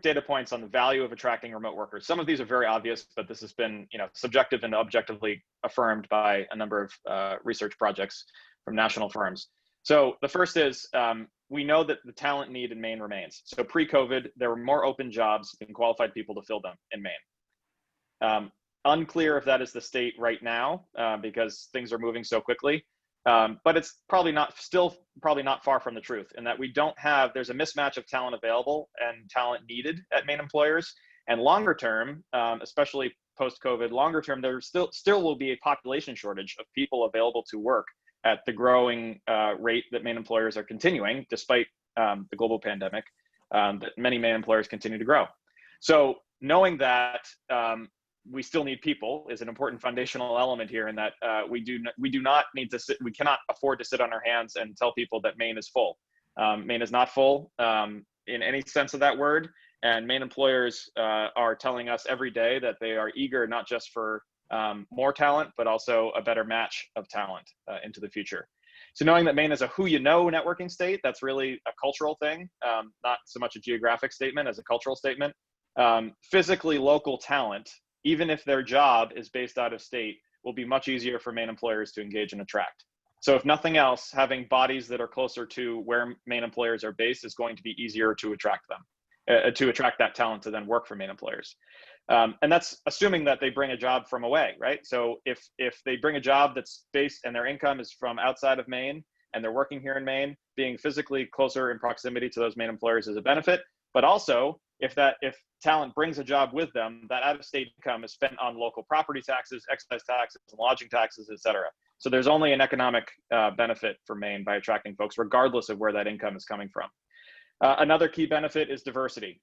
data points on the value of attracting remote workers. Some of these are very obvious, but this has been subjective and objectively affirmed by a number of research projects from national firms. So the first is we know that the talent need in Maine remains. So pre-COVID, there were more open jobs than qualified people to fill them in Maine. Unclear if that is the state right now because things are moving so quickly, but it's probably not far from the truth in that there's a mismatch of talent available and talent needed at Maine employers. And longer term, especially post-COVID, longer term, there still will be a population shortage of people available to work at the growing rate that Maine employers are continuing, despite the global pandemic, that many Maine employers continue to grow. So knowing that we still need people is an important foundational element here in that we cannot afford to sit on our hands and tell people that Maine is full. Maine is not full in any sense of that word. And Maine employers are telling us every day that they are eager not just for more talent, but also a better match of talent into the future. So knowing that Maine is a who you know networking state, that's really a cultural thing, not so much a geographic statement as a cultural statement. Physically local talent, even if their job is based out of state, will be much easier for Maine employers to engage and attract. So if nothing else, having bodies that are closer to where Maine employers are based is going to be easier to attract them, to attract that talent to then work for Maine employers. And that's assuming that they bring a job from away, right? So if they bring a job that's based and their income is from outside of Maine and they're working here in Maine, being physically closer in proximity to those Maine employers is a benefit. But also, if talent brings a job with them, that out-of-state income is spent on local property taxes, excise taxes, lodging taxes, et cetera. So there's only an economic benefit for Maine by attracting folks, regardless of where that income is coming from. Another key benefit is diversity.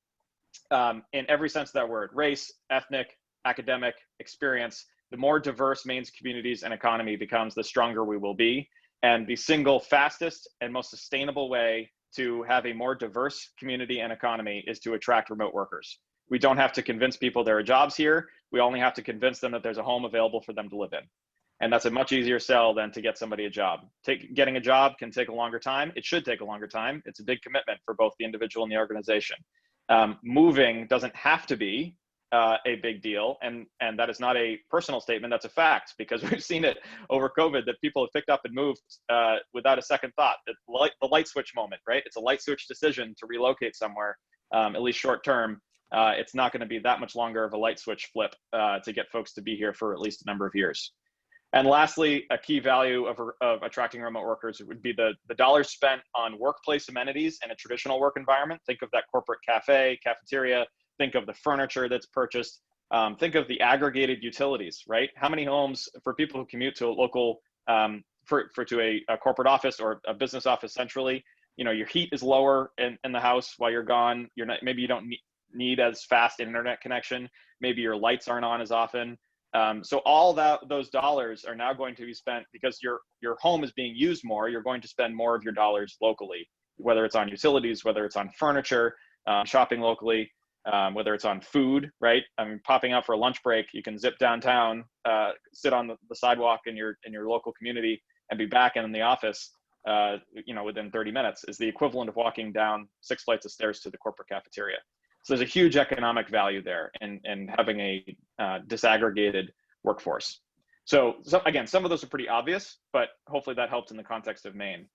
In every sense of that word: race, ethnic, academic, experience. The more diverse Maine's communities and economy becomes, the stronger we will be. And the single fastest and most sustainable way to have a more diverse community and economy is to attract remote workers. We don't have to convince people there are jobs here. We only have to convince them that there's a home available for them to live in. And that's a much easier sell than to get somebody a job. Getting a job can take a longer time. It should take a longer time. It's a big commitment for both the individual and the organization. Moving doesn't have to be a big deal, and that is not a personal statement. That's a fact, because we've seen it over COVID that people have picked up and moved without a second thought. The light switch moment, right? It's a light switch decision to relocate somewhere, at least short term. It's not going to be that much longer of a light switch flip to get folks to be here for at least a number of years. And lastly, a key value of attracting remote workers would be the dollars spent on workplace amenities in a traditional work environment. Think of that corporate cafe, cafeteria. Think of the furniture that's purchased. Think of the aggregated utilities, right? How many homes, for people who commute to a local, to a corporate office or a business office centrally, you know, your heat is lower in the house while you're gone. Maybe you don't need as fast an internet connection. Maybe your lights aren't on as often. So all those dollars are now going to be spent, because your home is being used more. You're going to spend more of your dollars locally, whether it's on utilities, whether it's on furniture, shopping locally, whether it's on food, right? I mean, popping out for a lunch break, you can zip downtown, sit on the sidewalk in your local community, and be back in the office, within 30 minutes, is the equivalent of walking down 6 flights of stairs to the corporate cafeteria. So there's a huge economic value there in having a disaggregated workforce. So again, some of those are pretty obvious, but hopefully that helped in the context of Maine.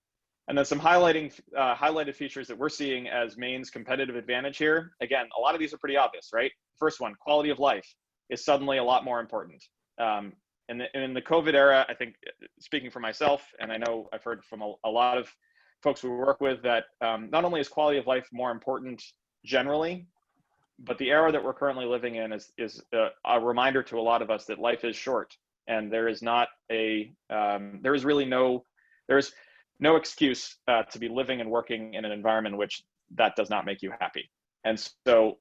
And then some highlighted features that we're seeing as Maine's competitive advantage here. Again, a lot of these are pretty obvious, right? First one, quality of life is suddenly a lot more important. In the COVID era, I think, speaking for myself, and I know I've heard from a lot of folks we work with, that not only is quality of life more important generally, but the era that we're currently living in is a reminder to a lot of us that life is short, and there is no excuse to be living and working in an environment in which that does not make you happy. And so,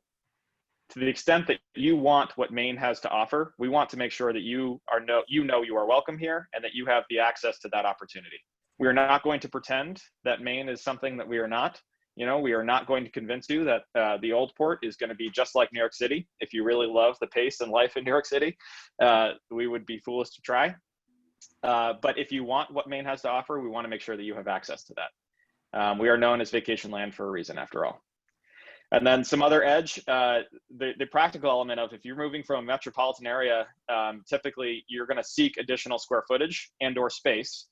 to the extent that you want what Maine has to offer, we want to make sure that you know you are welcome here, and that you have the access to that opportunity. We are not going to pretend that Maine is something that we are not. You know, we are not going to convince you that the Old Port is going to be just like New York City. If you really love the pace and life in New York City, we would be foolish to try. But if you want what Maine has to offer, we want to make sure that you have access to that. We are known as vacation land for a reason, after all. And then some other edge, the practical element of, if you're moving from a metropolitan area, typically you're going to seek additional square footage and or space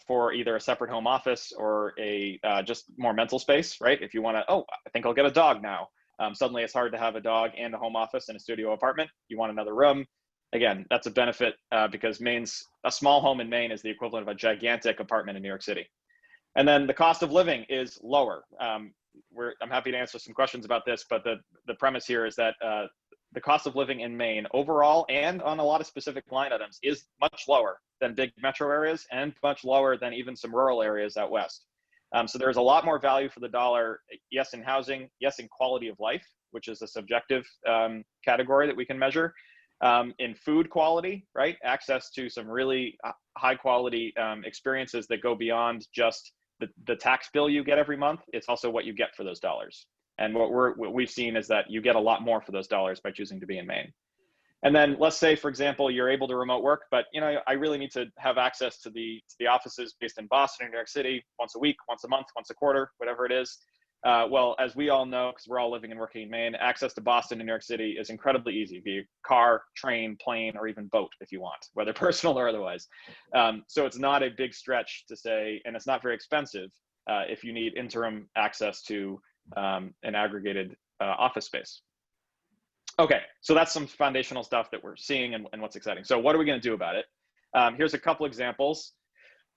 for either a separate home office or a just more mental space, right? If you want to, I think I'll get a dog now. Suddenly it's hard to have a dog and a home office in a studio apartment. You want another room. Again, that's a benefit because a small home in Maine is the equivalent of a gigantic apartment in New York City. And then the cost of living is lower. I'm happy to answer some questions about this, but the premise here is that the cost of living in Maine overall, and on a lot of specific line items, is much lower than big metro areas, and much lower than even some rural areas out west. So there's a lot more value for the dollar, yes, in housing, yes, in quality of life, which is a subjective category that we can measure. In food quality, right? Access to some really high quality experiences that go beyond just the tax bill you get every month. It's also what you get for those dollars. And what we've seen is that you get a lot more for those dollars by choosing to be in Maine. And then let's say, for example, you're able to remote work, but I really need to have access to the offices based in Boston or New York City once a week, once a month, once a quarter, whatever it is. Well, as we all know, because we're all living and working in Maine, access to Boston and New York City is incredibly easy via car, train, plane, or even boat if you want, whether personal or otherwise. So it's not a big stretch to say, and it's not very expensive if you need interim access to an aggregated office space. Okay, so that's some foundational stuff that we're seeing and what's exciting. So what are we going to do about it? Here's a couple examples.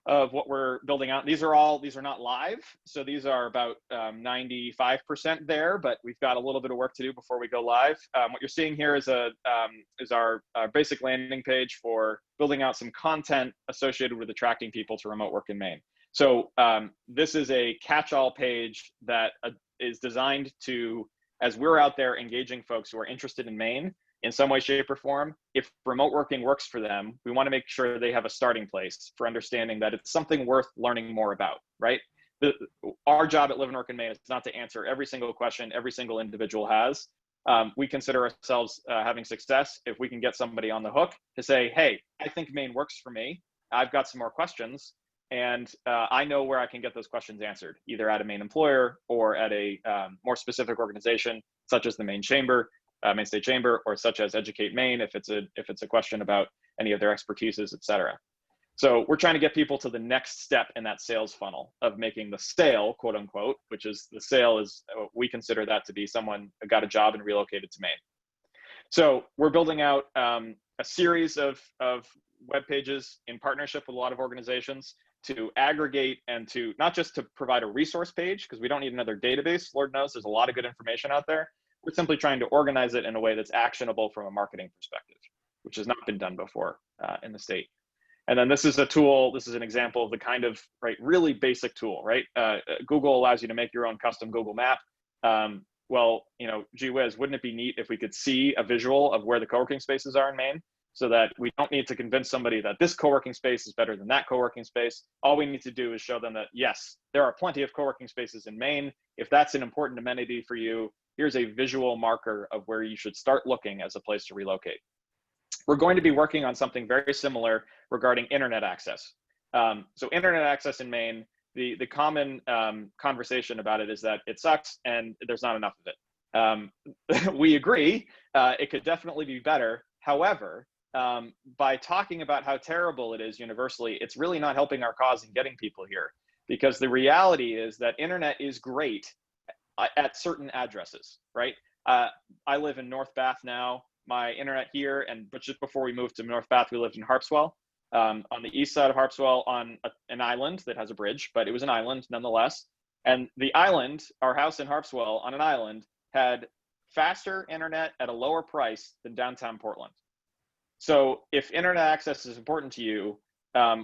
of what we're building out. These are not live, so these are about 95% there, but we've got a little bit of work to do before we go live. What you're seeing here is our basic landing page for building out some content associated with attracting people to remote work in Maine. So this is a catch-all page that is designed to, as we're out there engaging folks who are interested in Maine in some way, shape, or form, if remote working works for them, we want to make sure they have a starting place for understanding that it's something worth learning more about, right? Our job at Live and Work in Maine is not to answer every single question every single individual has. We consider ourselves having success if we can get somebody on the hook to say, hey, I think Maine works for me. I've got some more questions, and I know where I can get those questions answered, either at a Maine employer or at a more specific organization, such as the Maine Chamber, Maine State Chamber, or such as Educate Maine, if it's a question about any of their expertises, et cetera. So we're trying to get people to the next step in that sales funnel of making the sale, quote unquote, which is the sale is, we consider that to be someone who got a job and relocated to Maine. So we're building out a series of web pages in partnership with a lot of organizations to aggregate and to not just to provide a resource page, because we don't need another database. Lord knows there's a lot of good information out there. We're simply trying to organize it in a way that's actionable from a marketing perspective, which has not been done before in the state. And then this is a tool, this is an example of the kind of, really basic tool, right? Google allows you to make your own custom Google map. Well, gee whiz, wouldn't it be neat if we could see a visual of where the co-working spaces are in Maine, so that we don't need to convince somebody that this co-working space is better than that co-working space. All we need to do is show them that, yes, there are plenty of co-working spaces in Maine. If that's an important amenity for you, here's a visual marker of where you should start looking as a place to relocate. We're going to be working on something very similar regarding internet access. So internet access in Maine, the common conversation about it is that it sucks and there's not enough of it. We agree, it could definitely be better. However, by talking about how terrible it is universally, it's really not helping our cause in getting people here, because the reality is that internet is great at certain addresses, right? I live in North Bath now. My internet here, but just before we moved to North Bath, we lived in Harpswell, on the east side of Harpswell, on an island that has a bridge, but it was an island nonetheless. And the island, our house in Harpswell on an island, had faster internet at a lower price than downtown Portland. So if internet access is important to you,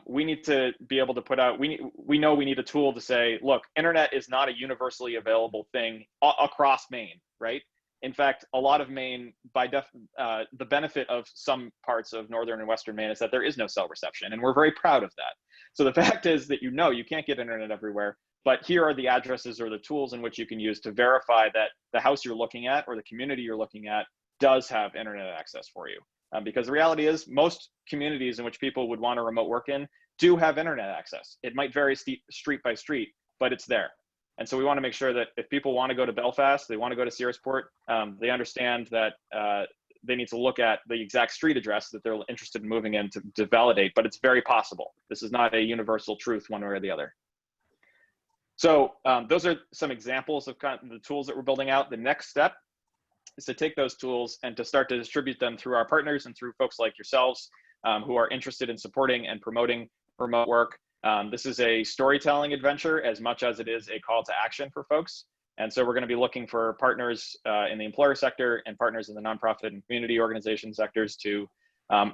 we need to be able to put out, we know we need a tool to say, look, internet is not a universally available thing across Maine, right? In fact, a lot of Maine, the benefit of some parts of northern and western Maine is that there is no cell reception, and we're very proud of that. So the fact is that you can't get internet everywhere, but here are the addresses or the tools in which you can use to verify that the house you're looking at or the community you're looking at does have internet access for you. Because the reality is most communities in which people would want to remote work in do have internet access. It might vary street by street, but it's there. And so we want to make sure that if people want to go to Belfast, they want to go to Searsport, they understand that they need to look at the exact street address that they're interested in moving in to validate, but it's very possible. This is not a universal truth one way or the other. So those are some examples of kind of the tools that we're building out. The next step is to take those tools and to start to distribute them through our partners and through folks like yourselves who are interested in supporting and promoting remote work. This is a storytelling adventure as much as it is a call to action for folks. And so we're going to be looking for partners in the employer sector and partners in the nonprofit and community organization sectors to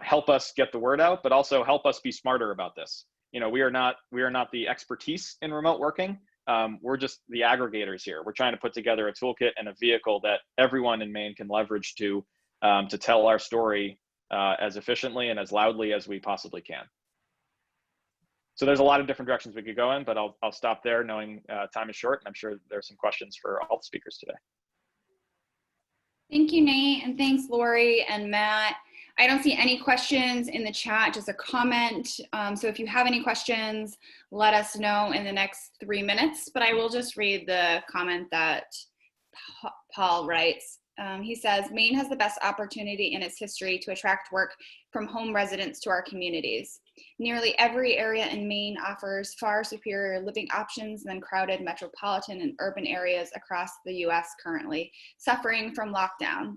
help us get the word out, but also help us be smarter about this. We are not the expertise in remote working. We're just the aggregators here. We're trying to put together a toolkit and a vehicle that everyone in Maine can leverage to tell our story as efficiently and as loudly as we possibly can. So there's a lot of different directions we could go in, but I'll stop there knowing time is short, and I'm sure there's some questions for all the speakers today. Thank you, Nate, and thanks, Lori and Matt. I don't see any questions in the chat, just a comment. So if you have any questions, let us know in the next 3 minutes, but I will just read the comment that Paul writes. He says, Maine has the best opportunity in its history to attract work from home residents to our communities. Nearly every area in Maine offers far superior living options than crowded metropolitan and urban areas across the US currently suffering from lockdown.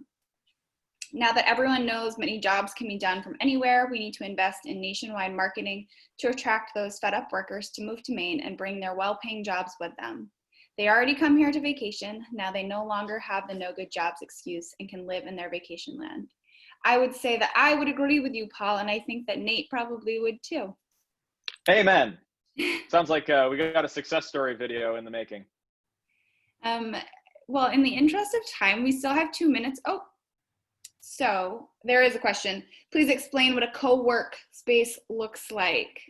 Now that everyone knows many jobs can be done from anywhere, we need to invest in nationwide marketing to attract those fed up workers to move to Maine and bring their well-paying jobs with them. They already come here to vacation. Now they no longer have the no good jobs excuse and can live in their vacation land. I would say that I would agree with you, Paul, and I think that Nate probably would too. Amen. Sounds like we got a success story video in the making. Well, in the interest of time, we still have 2 minutes. Oh, so there is a question. Please explain what a co-work space looks like.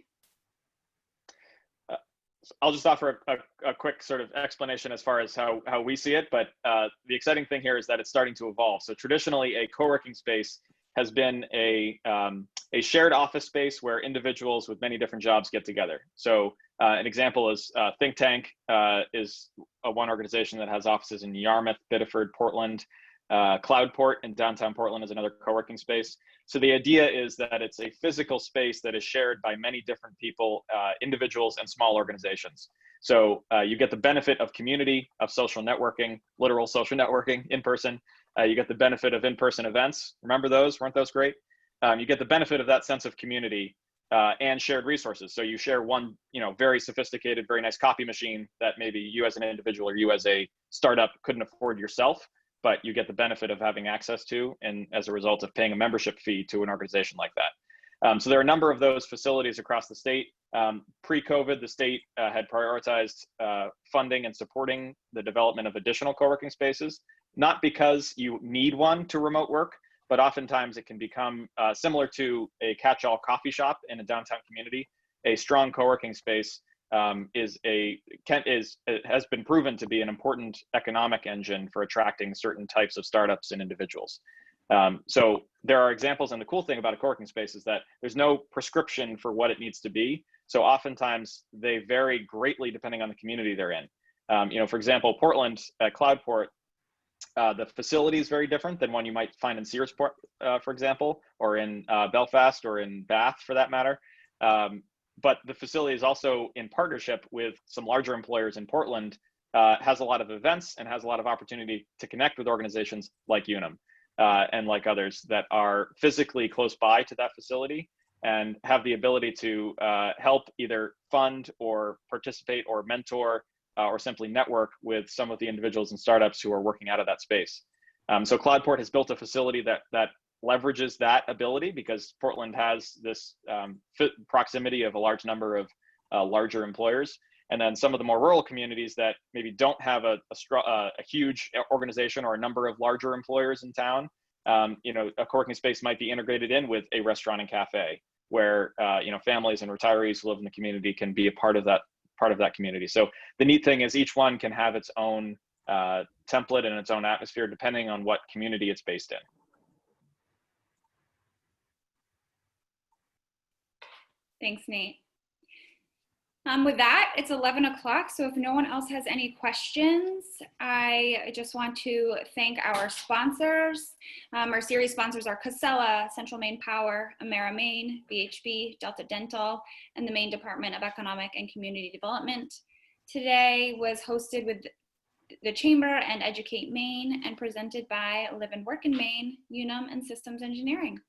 I'll just offer a quick sort of explanation as far as how we see it, but the exciting thing here is that it's starting to evolve. So traditionally, a co-working space has been a shared office space where individuals with many different jobs get together. So an example is Think Tank is one organization that has offices in Yarmouth, Biddeford, Portland. Cloudport in downtown Portland is another co-working space. So the idea is that it's a physical space that is shared by many different people, individuals and small organizations. So you get the benefit of community, of social networking, literal social networking in person. You get the benefit of in-person events. Remember those? Weren't those great? You get the benefit of that sense of community and shared resources. So you share one, very sophisticated, very nice copy machine that maybe you as an individual or you as a startup couldn't afford yourself, but you get the benefit of having access to, and as a result of paying a membership fee to an organization like that. So there are a number of those facilities across the state. Pre-COVID, the state had prioritized funding and supporting the development of additional co-working spaces, not because you need one to remote work, but oftentimes it can become similar to a catch-all coffee shop in a downtown community. A strong co-working space has been proven to be an important economic engine for attracting certain types of startups and individuals. So there are examples, and the cool thing about a co-working space is that there's no prescription for what it needs to be. So oftentimes they vary greatly depending on the community they're in. For example, Portland, Cloudport, the facility is very different than one you might find in Searsport, for example, or in Belfast or in Bath for that matter. But the facility is also in partnership with some larger employers in Portland, has a lot of events and has a lot of opportunity to connect with organizations like Unum and like others that are physically close by to that facility and have the ability to help either fund or participate or mentor or simply network with some of the individuals and startups who are working out of that space. So Cloudport has built a facility that leverages that ability because Portland has this proximity of a large number of larger employers. And then some of the more rural communities that maybe don't have a huge organization or a number of larger employers in town, a co-working space might be integrated in with a restaurant and cafe where families and retirees who live in the community can be a part of that community. So the neat thing is each one can have its own template and its own atmosphere depending on what community it's based in. Thanks, Nate. With that, it's 11 o'clock, so if no one else has any questions, I just want to thank our sponsors. Our series sponsors are Casella, Central Maine Power, Amera Maine, BHB, Delta Dental, and the Maine Department of Economic and Community Development. Today was hosted with the Chamber and Educate Maine and presented by Live and Work in Maine, Unum, and Systems Engineering.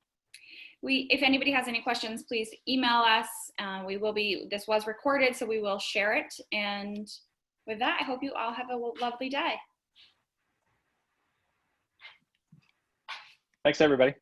If anybody has any questions, please email us. This was recorded, so we will share it. And with that, I hope you all have a lovely day. Thanks, everybody.